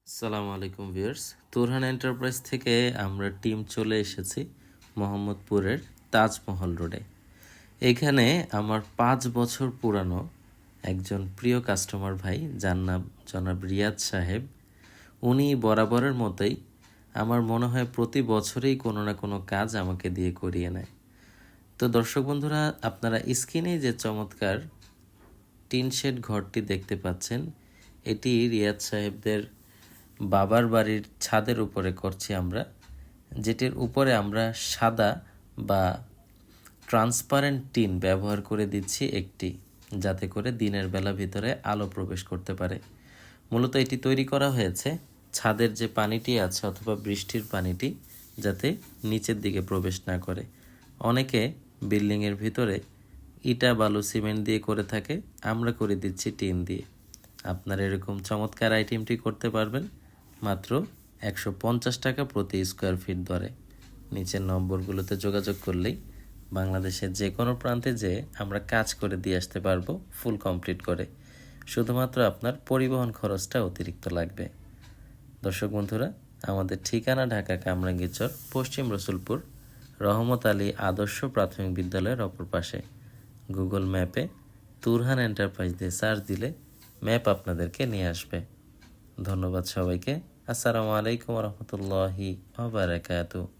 আসসালামু আলাইকুম viewers. Turhan enterprise থেকে আমরা টিম চলে এসেছি মোহাম্মদপুরের তাজমহল রোডে। এখানে আমার 5 বছর পুরানো একজন প্রিয় কাস্টমার ভাই, যার নাম জনাব রিয়াদ সাহেব। উনি বরাবরের মতোই আমার মনে হয় প্রতি বছরেই কোনো না কোনো কাজ আমাকে দিয়ে করিয়ে নেয়। তো দর্শক বন্ধুরা, আপনারা স্ক্রিনে যে চমৎকার টিন শেড ঘরটি দেখতে পাচ্ছেন, এটি রিয়াদ সাহেবদের বাবার বাড়ির ছাদের উপরে করছি আমরা, যেটির উপরে আমরা সাদা বা ট্রান্সপারেন্ট টিন ব্যবহার করে দিচ্ছি একটি, যাতে করে দিনের বেলা ভিতরে আলো প্রবেশ করতে পারে। মূলত এটি তৈরি করা হয়েছে ছাদের যে পানিটি আছে অথবা বৃষ্টির পানিটি যাতে নিচের দিকে প্রবেশ না করে। অনেকে বিল্ডিংয়ের ভিতরে ইটা বালু সিমেন্ট দিয়ে করে থাকে, আমরা করে দিচ্ছি টিন দিয়ে। আপনারা এরকম চমৎকার আইটেমটি করতে পারবেন মাত্র 150 টাকা প্রতি স্কোয়ার ফিট দরে। নিচের নম্বরগুলোতে যোগাযোগ করলেই বাংলাদেশের যে কোনো প্রান্তে যেয়ে আমরা কাজ করে দিয়ে আসতে পারবো ফুল কমপ্লিট করে। শুধুমাত্র আপনার পরিবহন খরচটা অতিরিক্ত লাগবে। দর্শক বন্ধুরা, আমাদের ঠিকানা ঢাকা কামরাঙ্গীরচর, পশ্চিম রসুলপুর, রহমত আলী আদর্শ প্রাথমিক বিদ্যালয়ের অপর পাশে। গুগল ম্যাপে তুরহান এন্টারপ্রাইজ দিয়ে সার্চ দিলে ম্যাপ আপনাদেরকে নিয়ে আসবে। ধন্যবাদ সবাইকে। আসসালামু আলাইকুম রহমতুল্লাহি ওয়া বারাকাতুহু।